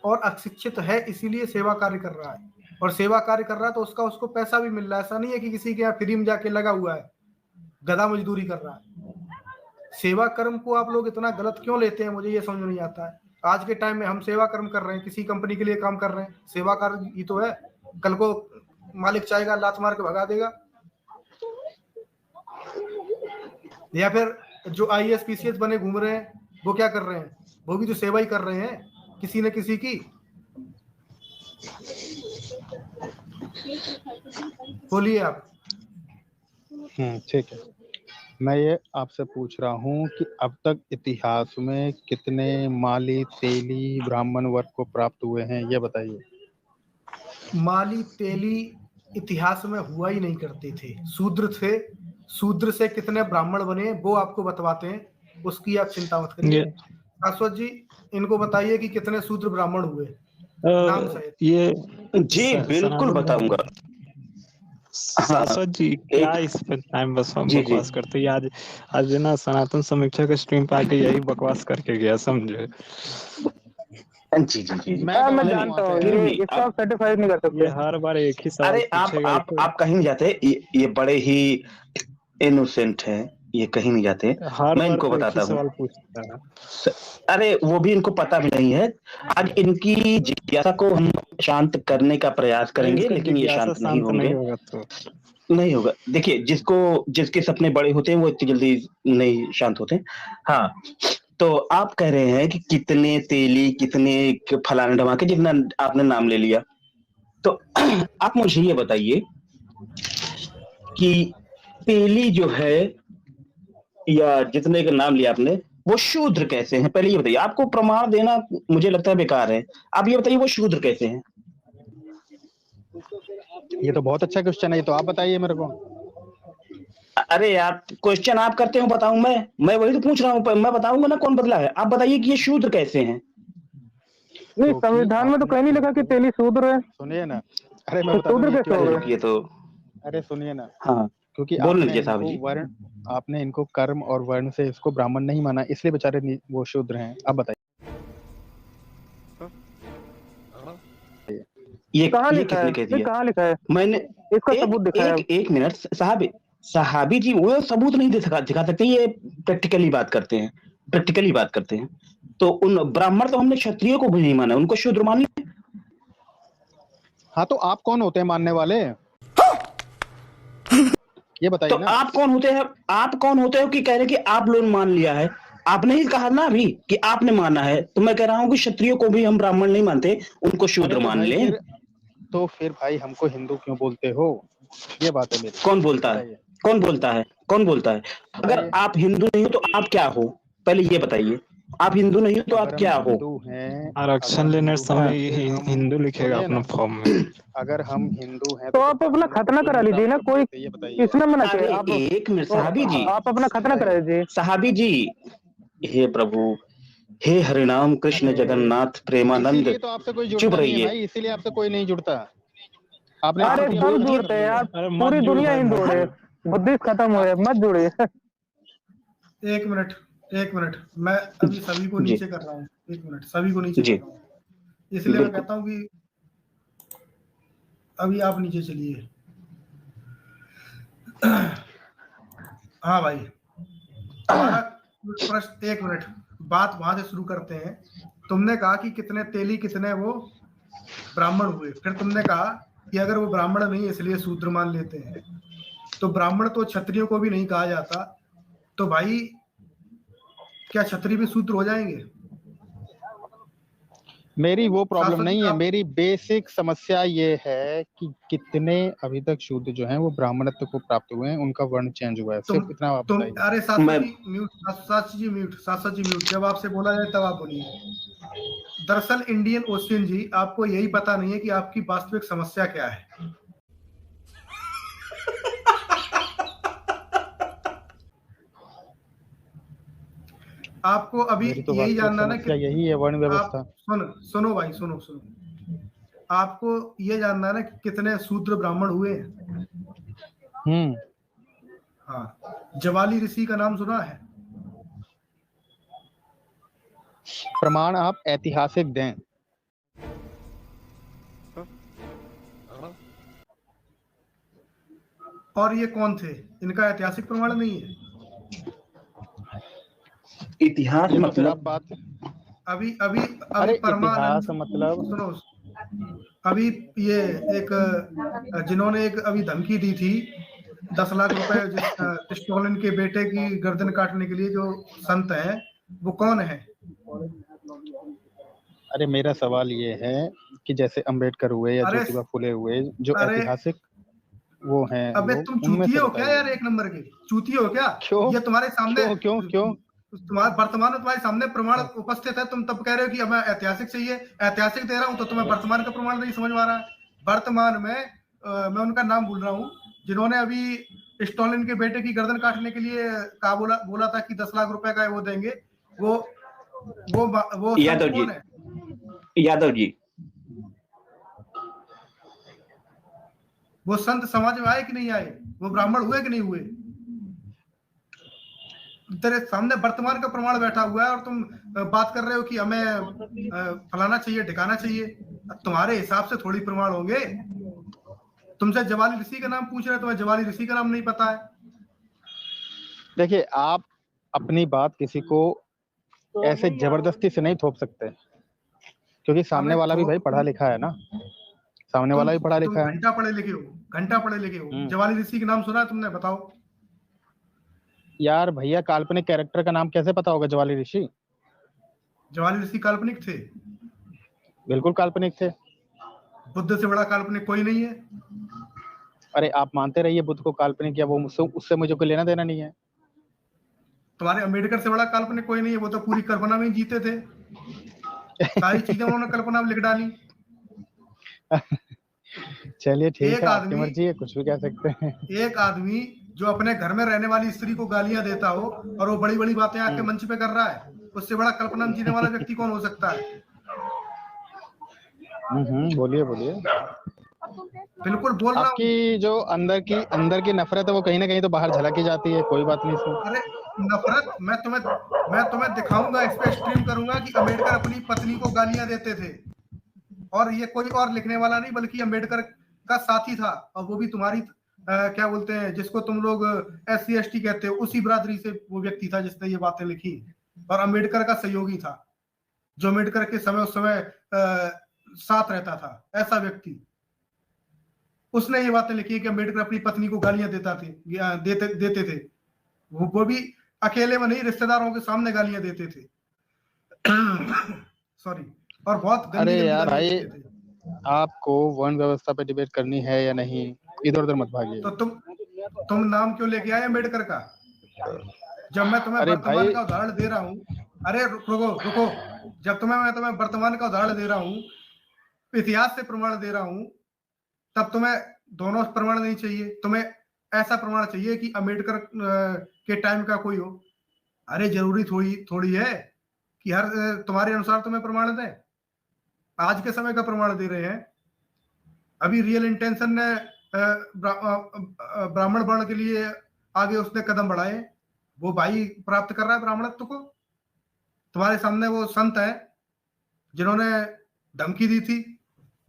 और अशिक्षित है इसीलिए सेवा कार्य कर रहा है, और सेवा कार्य कर रहा है तो उसको पैसा भी मिल रहा है। ऐसा नहीं है कि किसी के यहाँ फ्री में जाके लगा हुआ है, गधा मजदूरी कर रहा है। सेवा कर्म को आप लोग इतना गलत क्यों लेते हैं, मुझे ये समझ नहीं आता है। आज के टाइम में हम सेवा कर्म कर रहे हैं, किसी कंपनी के लिए काम कर रहे हैं, सेवा कार्य ही तो है। कल को मालिक चाहेगा लात मार के भगा देगा, या फिर जो IAS PCS बने घूम रहे हैं वो क्या कर रहे हैं? वो भी तो सेवा ही कर रहे हैं किसी न किसी की। बोलिए आप। ठीक है, मैं ये आपसे पूछ रहा हूँ कि अब तक इतिहास में कितने माली तेली ब्राह्मण वर्ग को प्राप्त हुए हैं, ये बताइए। माली तेली इतिहास में हुआ ही नहीं करते थे, शूद्र थे। शूद्र से कितने ब्राह्मण बने वो आपको बतवाते हैं, उसकी आप चिंता मत करिए। शाश्वत जी, इनको बताइए कि कितने शूद्र ब्राह्मण हुए, नाम सहित। ये जी बिल्कुल बताऊंगा। शाश्वत जी, क्या इस पे टाइम बस हम बकवास करते हैं। आज ना सनातन समीक्षा के स्ट्रीम पे आके यही बकवास करके गया, समझे। जी मैं जानता हूँ, इसको आप सर्टिफाइड नहीं कर सकते। ये हर बार एक ही सवाल पूछेगा। अरे आप कहीं नहीं जाते, ये बड़े ही इनोसेंट है, ये कहीं नहीं जाते। मैं इनको बताता हूँ। अरे वो भी इनको पता भी नहीं है। आज इनकी जिज्ञासा को हम शांत करने का प्रयास करेंगे, लेकिन ये शांत नहीं होंगे। नहीं होगा। देखिए, जिसके सपने बड़े होते हैं वो इतनी जल्दी नहीं शांत होते। हाँ, तो आप कह रहे हैं कि कितने तेली, कितने फलाने ढमाके, जितना आपने नाम ले लिया, तो आप मुझे ये बताइए कि तेली जो है या जितने का नाम लिया आपने, वो शूद्र कैसे हैं? पहले ये बताइए। आपको प्रमाण देना मुझे लगता है बेकार है। आप ये बताइए वो शूद्र कैसे हैं? ये तो बहुत अच्छा क्वेश्चन है, ये तो आप बताइए मेरे को। अरे यार, क्वेश्चन आप करते हो, बताऊं मैं वही तो पूछ रहा हूँ। मैं बताऊंगा ना कौन बदला है। आप बताइए कि ये शूद्र कैसे हैं? नहीं, संविधान में तो कहीं नहीं लिखा कि तेली शूद्र है। सुनिए ना, अरे मैं बता शूद्र कैसे हो गए? ये तो अरे सुनिए ना। हाँ, क्योंकि आपने इनको कर्म और वर्ण से इसको ब्राह्मण नहीं माना, इसलिए बेचारे वो शूद्र हैं। आप बताइए ये कहाँ लिखा है? कहाँ लिखा है? मैंने इसका सबूत दिखाया। एक मिनट साहबी जी, वो सबूत नहीं दिखा सकते, ये प्रैक्टिकली बात करते हैं। तो उन ब्राह्मण तो हमने क्षत्रियो को भी नहीं माना, उनको शूद्र मान लिया। हाँ, तो आप कौन होते हैं मानने वाले, ये बताइए तो ना। आप कौन होते हो कि कह रहे कि आप लोग मान लिया है? आपने ही कहा ना अभी कि आपने माना है, तो मैं कह रहा हूँ कि क्षत्रियो को भी हम ब्राह्मण नहीं मानते, उनको शूद्र मान लें। तो फिर भाई हमको हिंदू क्यों बोलते हो, ये बात है मेरी। कौन बोलता है? अगर आप हिंदू नहीं हो तो आप क्या हो, पहले ये बताइए। आप हिंदू नहीं हो तो आप क्या हो? आरक्षण लेने समय हिंदू लिखेगा अपना फॉर्म में। अगर हम हिंदू हैं तो आप अपना खतना करा लीजिए ना, कोई किसने मना किया? आप एक मिनट साहबी जी, आप अपना खतना करा लीजिए। साहबी जी, हे प्रभु, हे हरिनाम कृष्ण जगन्नाथ प्रेमानंद, तो आपसे कोई चुप जुड़ता नहीं है रहिए। भाई, इसीलिए आपसे कोई नहीं जुड़ता। आपने अरे सब जुड़ते हैं यार, पूरी दुनिया हिंदू है, बुद्धिस्ट खत्म हो है, मत जुड़े। एक मिनट, मैं अभी सभी को नीचे कर रहा हूँ। एक मिनट, सभी को नीचे कर रहा हूँ, इसलिए मैं कहता हूँ कि अभी आप नीचे चलिए। हाँ भाई, हमारा प्रश्न, एक मिनट, बात वहां से शुरू करते हैं। तुमने कहा कि कितने वो ब्राह्मण हुए, फिर तुमने कहा कि अगर वो ब्राह्मण नहीं है इसलिए शूद्र मान लेते हैं। तो ब्राह्मण तो क्षत्रियो को भी नहीं कहा जाता, तो भाई क्या क्षत्रिय भी शूद्र हो जाएंगे? मेरी वो प्रॉब्लम नहीं है, मेरी बेसिक समस्या ये है कि कितने अभी तक शूद्र जो हैं वो ब्राह्मणत्व को प्राप्त हुए हैं, उनका वर्ण चेंज हुआ है, सिर्फ इतना आप बताइए। अरे सासा जी म्यूट, जब आपसे बोला जाए तब आप बोलिए। दरअसल इंडियन ओशियन जी, आपको यही पता नहीं है कि आपकी वास्तविक समस्या क्या है। आपको अभी तो यही जानना ना कि यही है वर्ण व्यवस्था। सुनो भाई, सुनो। आपको ये जानना ना कि कितने शूद्र ब्राह्मण हुए हैं। हाँ, जवाली ऋषि का नाम सुना है? प्रमाण आप ऐतिहासिक दें। और ये कौन थे? इनका ऐतिहासिक प्रमाण नहीं है। इतिहास मतलब बात अभी परमानंद, मतलब सुनो, अभी ये एक जिन्होंने एक अभी धमकी दी थी 10 लाख रुपए स्टॉलिन के बेटे की गर्दन काटने के लिए, जो संत है वो कौन है? अरे मेरा सवाल ये है कि जैसे अंबेडकर हुए या ज्योतिबा फुले हुए, जो ऐतिहासिक वो हैं। अबे तुम चूतिए हो क्या यार? एक नंबर के चूतिए हो क्या? क्यों? ये तुम्हारे सामने क्यों तुम्हारे वर्तमान में तुम्हारे सामने प्रमाण उपस्थित है, तुम तब कह रहे हो कि हमें ऐतिहासिक चाहिए। ऐतिहासिक दे रहा हूं तो तुम्हें वर्तमान का प्रमाण नहीं समझ में आ रहा है। वर्तमान में मैं उनका नाम भूल रहा हूँ, जिन्होंने अभी स्टॉलिन के बेटे की गर्दन काटने के लिए कहा, बोला था कि 10 लाख रुपए का वो देंगे। वो यादव जी वो संत समाज में आए कि नहीं आए? वो ब्राह्मण हुए कि नहीं हुए? तेरे सामने वर्तमान का प्रमाण बैठा हुआ है और तुम बात कर रहे हो कि हमें फलाना चाहिए, ठिकाना चाहिए। तुम्हारे हिसाब से थोड़ी प्रमाण होंगे। तुमसे जवाली ऋषि का नाम पूछ रहे, तुम्हें जवाली ऋषि का नाम नहीं पता है। देखिए, आप अपनी बात किसी को ऐसे जबरदस्ती से नहीं थोप सकते, क्योंकि सामने वाला भी भाई पढ़ा लिखा है ना, सामने वाला भी पढ़ा लिखा है। घंटा पढ़े लिखे हो। जवाली ऋषि का नाम सुना है तुमने? बताओ यार भैया, काल्पनिक कैरेक्टर का नाम कैसे पता होगा जवाली ऋषि? जवाली ऋषि काल्पनिक थे? बिल्कुल काल्पनिक थे। बुद्ध से बड़ा काल्पनिक कोई नहीं है। अरे आप मानते रहिए बुद्ध को काल्पनिक, या वो उससे मुझे कोई लेना देना नहीं है। तुम्हारे अम्बेडकर से बड़ा काल्पनिक कोई नहीं है, वो तो पूरी कल्पना में जीते थे। सारी चीजें उन्होंने कल्पना में लिख डाली। चलिए ठीक है, आपकी मर्जी है, कुछ भी कह सकते हैं। एक आदमी जो अपने घर में रहने वाली स्त्री को गालियां देता हो और वो बड़ी बड़ी बातें आके मंच पे कर रहा है, उससे बड़ा कल्पना में जीने वाला व्यक्ति कौन हो सकता है? बोलिए बिल्कुल बोल रहा हूँ। आपकी जो अंदर की नफरत है वो कहीं ना कहीं तो बाहर झलक ही जाती है। कोई बात नहीं इसमें। अरे नफरत मैं तुम्हें दिखाऊंगा, इस पे स्ट्रीम करूंगा कि अम्बेडकर अपनी पत्नी को गालियां देते थे, और ये कोई और लिखने वाला नहीं बल्कि अम्बेडकर का साथी था, और वो भी तुम्हारी क्या बोलते हैं जिसको तुम लोग SC/ST कहते हो, उसी बिरादरी से वो व्यक्ति था जिसने ये बातें लिखी, और अम्बेडकर का सहयोगी था, जो अम्बेडकर के समय उस समय साथ रहता था, ऐसा व्यक्ति। उसने ये बातें लिखी कि अम्बेडकर अपनी पत्नी को गालियां देते थे, वो भी अकेले में नहीं, रिश्तेदारों के सामने गालियां देते थे। सॉरी, और बहुत गंदी अरे यार भाई, देते थे। आपको वर्ण व्यवस्था पे डिबेट करनी है या नहीं, इधर उधर मत भागिए। तो तुम नाम क्यों लेके आए अम्बेडकर का? जब मैं तुम्हें वर्तमान का उदाहरण दे रहा हूँ, अरे रुको, जब मैं तुम्हें वर्तमान का उदाहरण दे रहा हूँ, इतिहास से प्रमाण दे रहा हूँ, तब तुम्हें दोनों प्रमाण नहीं चाहिए, तुम्हें ऐसा प्रमाण चाहिए कि अम्बेडकर के टाइम का कोई हो। अरे जरूरी थोड़ी है कि हर तुम्हारे अनुसार तुम्हें प्रमाण दें, आज के समय का प्रमाण दे रहे हैं। अभी रियल इंटेंशन ने ब्राह्मण वर्ण के लिए आगे उसने कदम बढ़ाए, वो भाई प्राप्त कर रहा है ब्राह्मणत्व को। तुम्हारे सामने वो संत है जिन्होंने धमकी दी थी,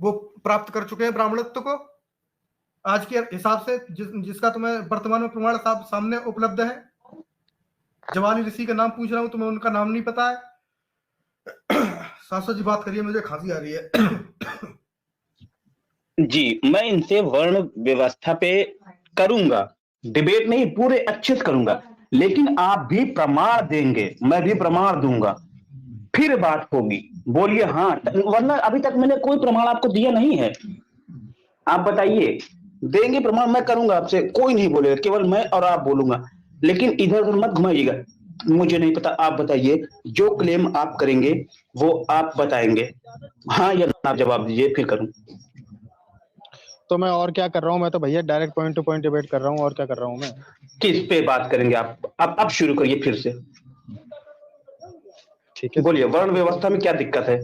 वो प्राप्त कर चुके हैं ब्राह्मणत्व को आज के हिसाब से, जिसका तुम्हें वर्तमान में प्रमाण सामने उपलब्ध है। जवाली ऋषि का नाम पूछ रहा हूं, तुम्हें उनका नाम नहीं पता है। सासू जी बात करिए, मुझे खांसी आ रही है। जी, मैं इनसे वर्ण व्यवस्था पे करूंगा डिबेट, नहीं पूरे अच्छे से करूंगा, लेकिन आप भी प्रमाण देंगे, मैं भी प्रमाण दूंगा, फिर बात होगी। बोलिए हाँ, वरना अभी तक मैंने कोई प्रमाण आपको दिया नहीं है। आप बताइए, देंगे प्रमाण, मैं करूंगा आपसे, कोई नहीं बोलेगा, केवल मैं और आप बोलूंगा, लेकिन इधर उधर मत घुमाइएगा। मुझे नहीं पता, आप बताइए, जो क्लेम आप करेंगे वो आप बताएंगे, हाँ या ना, आप जवाब दीजिए, फिर करूं। तो मैं और क्या कर रहा हूँ, मैं तो भैया direct point two point debate कर रहा हूँ, और क्या कर रहा हूँ मैं। किस पे बात करेंगे आप? अब शुरू करिए फिर से। ठीक है, बोलिए, वर्ण व्यवस्था में क्या दिक्कत है?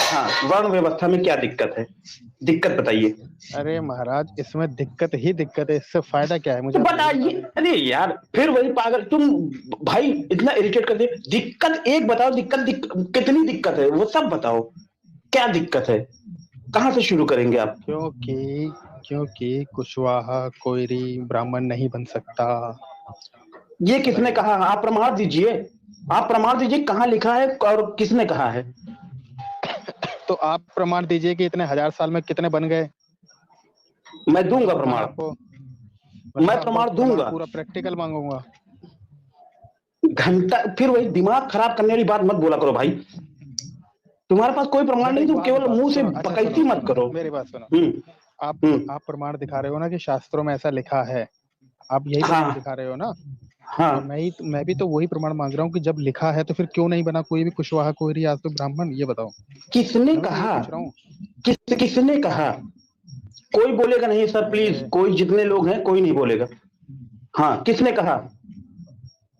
हाँ, वर्ण व्यवस्था में क्या दिक्कत है, दिक्कत बताइए। अरे महाराज, इसमें दिक्कत ही दिक्कत है, इससे फायदा क्या है मुझे तो बताइए। अरे यार, फिर वही पागल तुम भाई, इतना इरिटेट करते। दिक्कत एक बताओ, कितनी दिक्कत है वो सब बताओ, क्या दिक्कत है, कहाँ से शुरू करेंगे आप? क्योंकि कुशवाहा कोयरी ब्राह्मण नहीं बन सकता। ये किसने कहा? आप प्रमाण दीजिए, आप प्रमाण दीजिए, कहाँ लिखा है और किसने कहा है? तो आप प्रमाण दीजिए कि इतने 1000 साल में कितने बन गए। मैं दूंगा प्रमाण, मैं प्रमाण दूंगा, पूरा प्रैक्टिकल मांगूंगा। घंटा फिर वही दिमाग खराब करने वाली बात मत बोला करो भाई। तुम्हारे पास कोई प्रमाण नहीं, तुम केवल मुंह से बकैती मत करो। मेरी बात सुनो, आप प्रमाण दिखा रहे हो ना कि शास्त्रों में ऐसा लिखा है, आप यही प्रमाण दिखा रहे हो ना। हाँ, मैं भी तो वही प्रमाण मांग रहा हूँ कि जब लिखा है तो फिर क्यों नहीं बना कोई भी कुशवाहा कोयरी आज तो ब्राह्मण, ये बताओ। किसने कहा? किसने कहा? कोई बोलेगा नहीं सर, प्लीज, कोई, जितने लोग हैं कोई नहीं बोलेगा। हाँ, किसने कहा?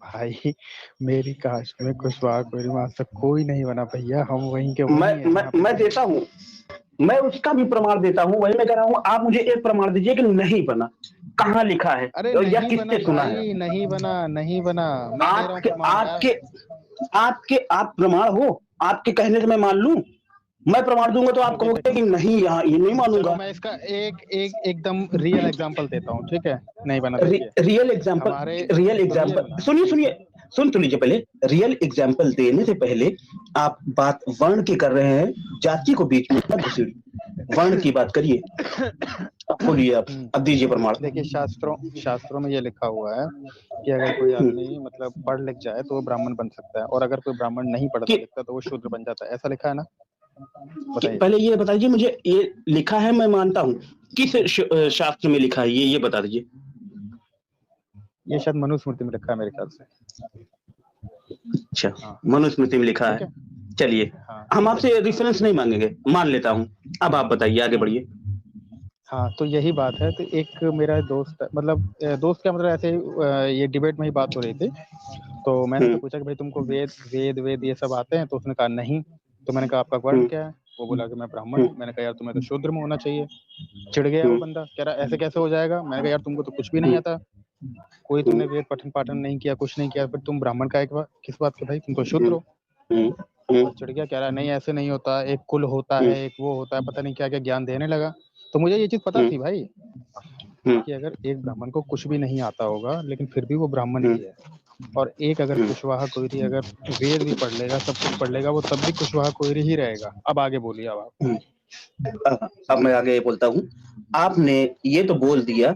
भाई मेरी कास्ट में कुशवाहा कोयरी में आज तक कोई नहीं बना भैया, हम वहीं के मैं देता हूँ, मैं उसका भी प्रमाण देता हूँ, वही मैं कह रहा हूँ। आप मुझे एक प्रमाण दीजिए कि नहीं बना, कहाँ लिखा है? अरे या किससे सुना है? नहीं बना। आप प्रमाण हो, आपके कहने से मैं मान लूं, मैं प्रमाण दूंगा तो आप कहोगे कि नहीं, यहाँ ये नहीं मानूंगा। मैं इसका एकदम रियल एग्जांपल देता हूँ, ठीक है? नहीं बना। रियल एग्जांपल सुन तो लीजिए पहले। रियल एग्जांपल देने से पहले आप बात वर्ण की कर रहे हैं, जाति को बीच में मत घुसेड़िए, वर्ण की बात करिए। बोलिए, आप अब दीजिए प्रमाण। देखिए, शास्त्रों में ये लिखा हुआ है कि अगर कोई आदमी मतलब पढ़ लिख जाए तो वो ब्राह्मण बन सकता है, और अगर कोई ब्राह्मण नहीं पढ़ता लिखता तो वो शूद्र बन जाता है, ऐसा लिखा है ना? पहले ये बता दीजिए मुझे, ये लिखा है मैं मानता हूँ, किस शास्त्र में लिखा है ये बता दीजिए। ये शायद मनुस्मृति में लिखा है मेरे ख्याल से। अच्छा, मनुस्मृति में लिखा है। चलिए, हम आपसे रेफरेंस नहीं मांगेंगे, मान लेता हूँ। अब आप बताइए, आगे बढ़िए। हाँ, तो यही बात है। तो एक मेरा दोस्त, मतलब दोस्त क्या, मतलब ऐसे ये डिबेट में ही बात हो रही थी, तो मैंने तो पूछा कि भाई तुमको वेद ये सब आते हैं? तो उसने कहा नहीं। तो मैंने कहा आपका वर्ण क्या है? वो बोला कि मैं ब्राह्मण हूँ। मैंने कहा यार तुम्हें तो शूद्र में होना चाहिए। चिढ़ गया वो बंदा, कह रहा ऐसे कैसे हो जाएगा? मैंने कहा यार तुमको तो कुछ भी नहीं आता, कोई तुमने वेद पठन पाठन नहीं किया, कुछ नहीं किया, फिर तुम ब्राह्मण का किस बात के? भाई तुम तो शूद्र हो। चिढ़ गया, कह रहा नहीं ऐसे नहीं होता, एक कुल होता है, एक वो होता है, पता नहीं क्या क्या ज्ञान देने लगा। तो मुझे ये चीज पता थी भाई हम्म। कि अगर एक ब्राह्मण को कुछ भी नहीं आता होगा लेकिन फिर भी वो ब्राह्मण ही है, और एक अगर कुशवाहा कोइरी अगर वेद भी पढ़ लेगा, सब कुछ पढ़ लेगा, वो तब भी कुशवाहा कोइरी ही रहेगा। अब आगे बोलिए अब आप। अब मैं आगे बोलता हूँ। आपने ये तो बोल दिया,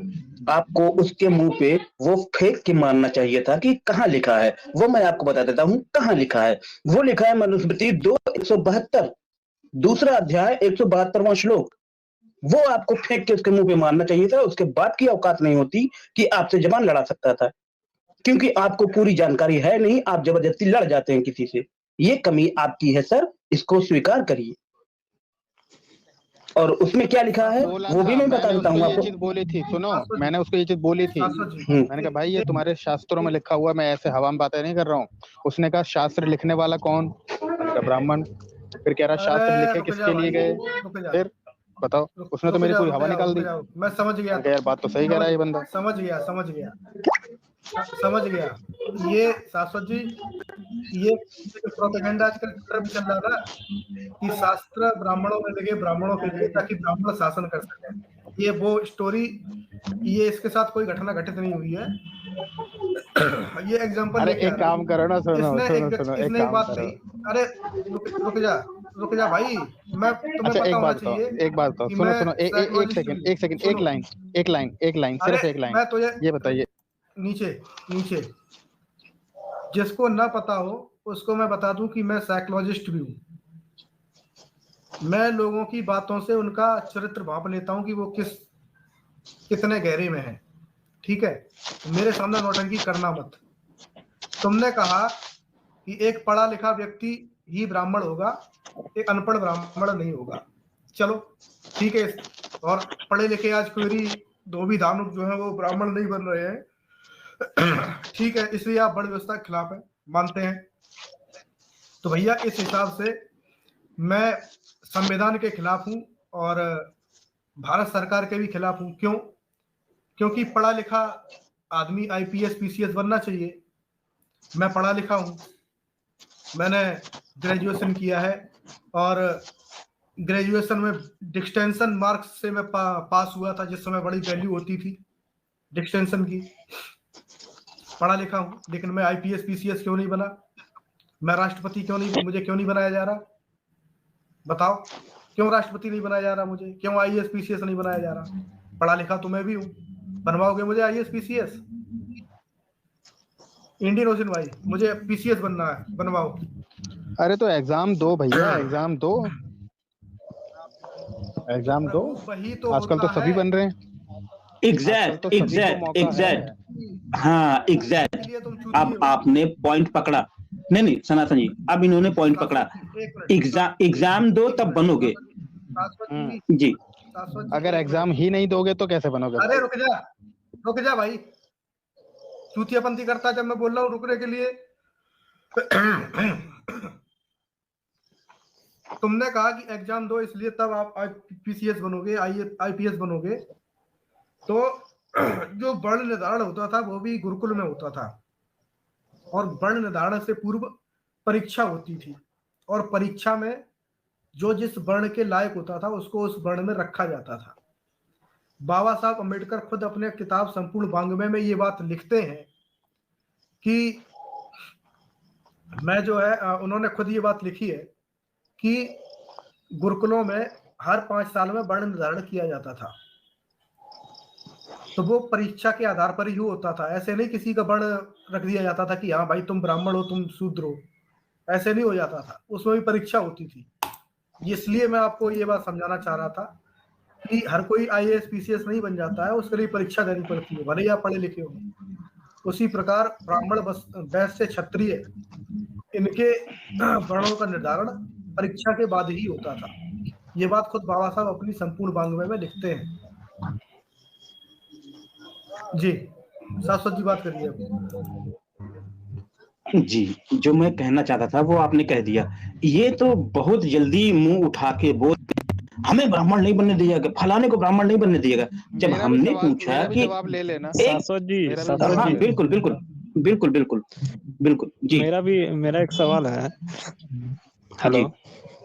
आपको उसके मुंह पे वो फेंक के मानना चाहिए था कि कहाँ लिखा है। वो मैं आपको बता देता हूँ कहाँ लिखा है। वो लिखा है मनुस्मृति 2:172, दूसरा अध्याय 172वां श्लोक। वो आपको फेंक के उसके मुंह पे मारना चाहिए था। उसके बाद की औकात नहीं होती कि आपसे जबान लड़ा सकता था, क्योंकि आपको पूरी जानकारी है नहीं, आप जबरदस्ती लड़ जाते हैं किसी से। ये कमी आपकी है सर, इसको स्वीकार करिए। और उसमें क्या लिखा है वो भी मैं बता देता हूँ आपको। ये चीज बोली थी, सुनो, मैंने उसको ये चीज बोली थी। मैंने कहा भाई ये तुम्हारे शास्त्रों में लिखा हुआ, मैं ऐसे हवा में बातें नहीं कर रहा हूँ। उसने कहा शास्त्र लिखने वाला कौन? मैंने कहा ब्राह्मण। फिर कह रहा शास्त्र लिखे किसके लिए गए? फिर बताओ, उसने तो मेरी पूरी हवा निकाल दी। मैं समझ गया यार बात तो सही कह रहा है ये बंदा। समझ गया। ये शाश्वत जी, ये प्रोपेगेंडा आजकल ट्विटर पे चल रहा था कि शास्त्र ब्राह्मणों में लगे, ब्राह्मणों के लिए, ताकि ब्राह्मण शासन कर सके। ये वो स्टोरी, ये इसके साथ कोई घटना घटित नहीं हुई है। ये एग्जांपल अरे एक काम करो ना, सुनो इसने एक बात कही। अरे रुक जा भाई, मैं तुम्हें अच्छा, पता होना चाहिए। एक बात तो सुनो, एक सेकंड, एक लाइन, सिर्फ एक लाइन। मैं तो ये बताइए, नीचे जिसको ना पता हो उसको मैं बता दूं कि मैं साइकोलॉजिस्ट भी हूं। मैं लोगों की बातों से उनका चरित्र भाप लेता हूं कि वो कितने गहरे में है। ठीक है, मेरे सामने नौटंकी करना मत। तुमने कहा कि एक पढ़ा लिखा व्यक्ति ही ब्राह्मण होगा, एक अनपढ़ ब्राह्मण नहीं होगा। चलो ठीक है, और पढ़े लिखे आज कोई धोबी धानुक जो है वो ब्राह्मण नहीं बन रहे हैं। ठीक है, इसलिए आप वर्ण व्यवस्था के खिलाफ है, मानते हैं। तो भैया इस हिसाब से मैं संविधान के खिलाफ हूं और भारत सरकार के भी खिलाफ हूं। क्यों? क्योंकि पढ़ा लिखा आदमी आईपीएस पीसीएस बनना चाहिए। मैं पढ़ा लिखा हूं, मैंने ग्रेजुएशन किया है और ग्रेजुएशन में डिस्टेंशन मार्क्स से मैं पास हुआ था, जिस समय बड़ी वैल्यू होती थी डिस्टेंशन की। पढ़ा लिखा हूं, लेकिन मैं आईपीएस पीसीएस क्यों नहीं बना? मैं राष्ट्रपति मुझे क्यों नहीं बनाया जा रहा? बताओ, क्यों राष्ट्रपति नहीं बनाया जा रहा मुझे? क्यों आईएएस पीसीएस नहीं बनाया जा रहा? पढ़ा लिखा तो मैं भी हूं। बनवाओगे मुझे आईएएस पीसीएस? इंडियन ओशन भाई, मुझे पीसीएस बनना है, बनवाओ। अरे तो एग्जाम दो भैया, एग्जाम दो। वही तो आजकल तो सभी बन रहे हैं। एग्जैक्ट। हाँ एग्जैक्ट। अब आपने पॉइंट पकड़ा। नहीं सनातन जी, अब इन्होंने पॉइंट पकड़ा। एग्जाम दो तब बनोगे जी। अगर एग्जाम ही नहीं दोगे तो कैसे बनोगे? अरे रुक जा भाई, चूतियापंथी करता जब मैं बोल रहा हूँ रुकने के लिए। तुमने कहा कि एग्जाम दो इसलिए तब आप पीसीएस बनोगे, आईपीएस बनोगे। तो जो वर्ण निर्धारण होता था वो भी गुरुकुल में होता था, और वर्ण निर्धारण से पूर्व परीक्षा होती थी, और परीक्षा में जो जिस वर्ण के लायक होता था उसको उस वर्ण में रखा जाता था। बाबा साहब अम्बेडकर खुद अपने किताब संपूर्ण वाङ्मय में ये बात लिखते हैं कि मैं जो है, उन्होंने खुद ये बात लिखी है कि गुरुकुलों में हर 5 साल में वर्ण निर्धारण किया जाता था। तो वो परीक्षा के आधार पर ही होता था। ऐसे नहीं किसी का वर्ण रख दिया जाता था कि हाँ भाई तुम ब्राह्मण हो, तुम शूद्र हो, ऐसे नहीं हो जाता था। उसमें भी परीक्षा होती थी। इसलिए मैं आपको ये बात समझाना चाह रहा था कि हर कोई आईएएस पीसीएस नहीं बन जाता है, उसके लिए परीक्षा देनी पड़ती है, भले ही आप पढ़े लिखे हो। उसी प्रकार ब्राह्मण, वैश्य, क्षत्रिय, इनके वर्णों का निर्धारण परीक्षा के बाद ही होता था। ये बात खुद बाबा साहब अपनी संपूर्ण वाङ्मय में लिखते हैं। जी शाश्वत जी बात करिए। जी, जो मैं कहना चाहता था वो आपने कह दिया। ये तो बहुत जल्दी मुंह उठा के बोल हमें ब्राह्मण नहीं बनने दिएगा, फलाने को ब्राह्मण नहीं बनने दिएगा। जब हमने पूछा कि ले लेना शाश्वत जी, हाँ बिल्कुल जी। मेरा एक सवाल है। हेलो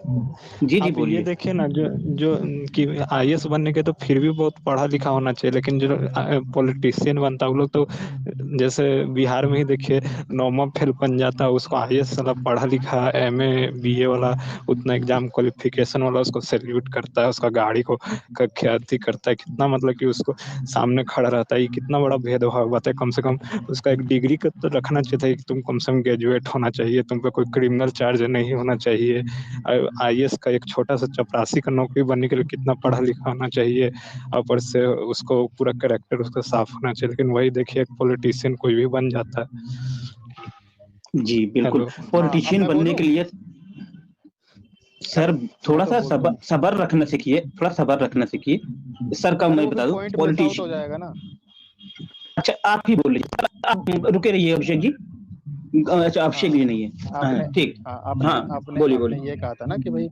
जी आप ये बोलिए। देखिए ना, जो कि आईएएस बनने के तो फिर भी बहुत पढ़ा लिखा होना चाहिए, लेकिन जो पॉलिटिशियन बनता है वो लोग तो, जैसे बिहार में ही देखिए, नौमा फेल बन जाता है, उसको आईएएस साला पढ़ा लिखा एमए बीए वाला उतना एग्जाम क्वालिफिकेशन वाला उसको सैल्यूट करता है, उसका गाड़ी को ख्याति करता है, कितना मतलब कि उसको सामने खड़ा रहता है। ये कितना बड़ा भेदभाव बात है। कम से कम उसका एक डिग्री का तो रखना चाहिए था कि तुम कम से कम ग्रेजुएट होना चाहिए, तुम पे कोई क्रिमिनल चार्ज नहीं होना चाहिए। आईएएस का एक छोटा सा चपरासी का नौकरी बनने के लिए कितना पढ़ा लिखा होना चाहिए, ऊपर से उसको पूरा कैरेक्टर उसका साफ होना चाहिए। लेकिन वही देखिए, एक पॉलिटिशियन कोई भी बन जाता है। जी बिल्कुल, हेलो। पॉलिटिशियन बनने के लिए सर थोड़ा सा सबर रखना सीखिए, थोड़ा सबर रखना सीखिए सर का। मैं बता दूं, पॉलिटिशियन हो जाएगा ना। अच्छा आप ही बोल लीजिए, आप रुके रहिए अभिषेक जी। अच्छा अभिषेक जी नहीं है, ठीक। आपने बोलिए। ये कहा था ना कि भाई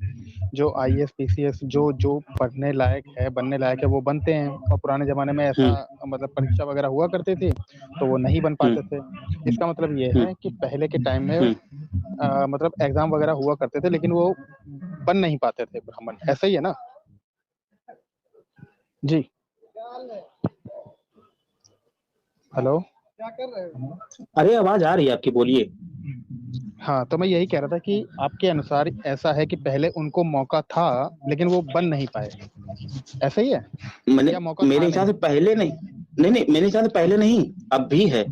जो आईएएस पीसीएस जो पढ़ने लायक है, बनने लायक है, वो बनते हैं, और पुराने जमाने में ऐसा मतलब परीक्षा वगैरह हुआ करती थी तो वो नहीं बन पाते थे। इसका मतलब ये है कि पहले के टाइम में मतलब एग्जाम वगैरह हुआ करते थे, लेकिन वो बन नहीं पाते थे ब्राह्मण, ऐसा ही है ना जी। हेलो, क्या कर रहे हो? अरे आवाज आ रही है आपकी, बोलिए। हाँ, तो मैं यही कह रहा था कि आपके अनुसार ऐसा है कि पहले उनको मौका था लेकिन वो बन नहीं पाए, ऐसा ही है? मेरे हिसाब से पहले नहीं, मेरे हिसाब से पहले नहीं, अब भी है।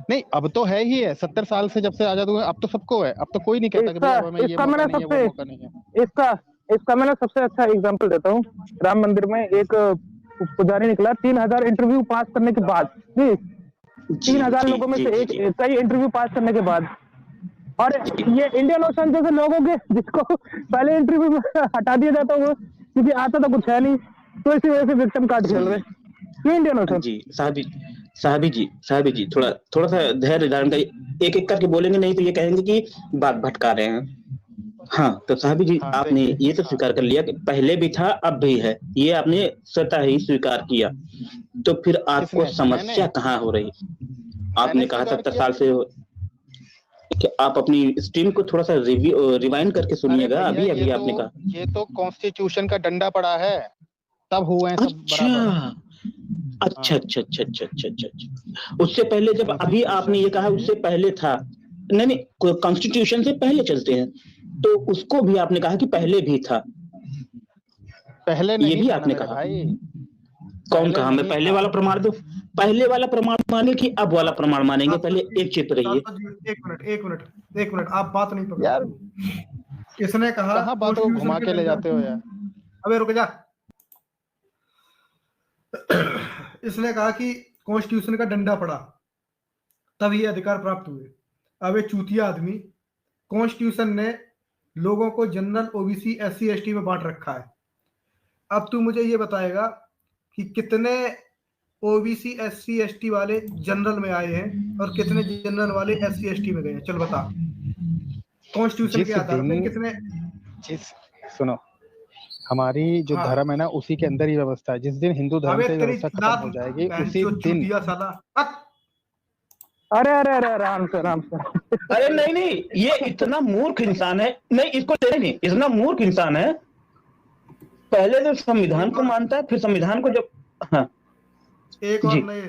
नहीं, अब तो है ही है। 70 साल से जब से आजाद हुए, अब तो सबको है। अब तो कोई नहीं कहता कि भाई अब हमें ये मौका नहीं है, वो मौका नहीं है। इसका मैंने सबसे अच्छा एग्जांपल देता हूँ। राम मंदिर में एक पुजारी निकला 3000 इंटरव्यू पास करने के बाद, 3000 लोगों में से कई इंटरव्यू पास करने के बाद, और ये इंडियन ओशन जैसे लोगों के जिसको पहले इंटरव्यू में हटा दिया जाता है, वो क्योंकि आता तो कुछ है नहीं, तो इसी वजह से विक्टिम कार्ड खेल रहे हैं इंडियन ओशन जी। साहबी जी थोड़ा सा धैर्य धारण करिए, एक एक करके बोलेंगे, नहीं तो ये कहेंगे कि बात भटका रहे हैं। हाँ तो साहबी जी, आपने ये तो स्वीकार कर लिया कि पहले भी था अब भी है, ये आपने स्वतः ही स्वीकार किया, तो फिर आपको समस्या कहाँ हो रही? आपने कहा 70 साल से कि आप अपनी स्ट्रीम को थोड़ा सा रिवाइंड करके सुनिएगा। अभी आपने कहा ये तो कॉन्स्टिट्यूशन का डंडा पड़ा है, तब हुए हैं सब बराबर। अच्छा। उससे पहले जब अभी आपने ये कहा उससे पहले था, नहीं कॉन्स्टिट्यूशन से पहले चलते हैं, तो उसको भी आपने कहा कि पहले भी था। पहले नहीं, ये भी आपने कहा भाई। कौन कहा? मैं पहले वाला प्रमाण दो, पहले वाला प्रमाण माने कि अब वाला प्रमाण मानेंगे? पहले एक चित्त रहिए। एक मिनट आप बात नहीं पकड़ यार। इसने कहा बात को घुमा के ले जाते हो यार। अबे रुक जा। इसने कहा कि कॉन्स्टिट्यूशन का डंडा पड़ा तब ये अधिकार प्राप्त हुए। अब ये चूतिया आदमी, कॉन्स्टिट्यूशन ने लोगों को जनरल ओबीसी एससी एसटी में बांट रखा है। अब तू मुझे ये बताएगा कि कितने ओबीसी एससी एसटी वाले जनरल में आए हैं और कितने जनरल वाले एससी एसटी में गए हैं? चल बता, कॉन्स्टिट्यूशन के आधार पे कितने? सुनो, हमारी जो धर्म है ना, उसी के अंदर ही व्यवस्था है। जिस दिन हिंदू धर्म से व्यवस्था खत्म हो जाएगी उसी दिन। अरे राम से अरे नहीं, ये इतना मूर्ख इंसान है, नहीं इसको नहीं, इतना मूर्ख इंसान है। पहले तो संविधान को मानता है, फिर संविधान को जब एक और नहीं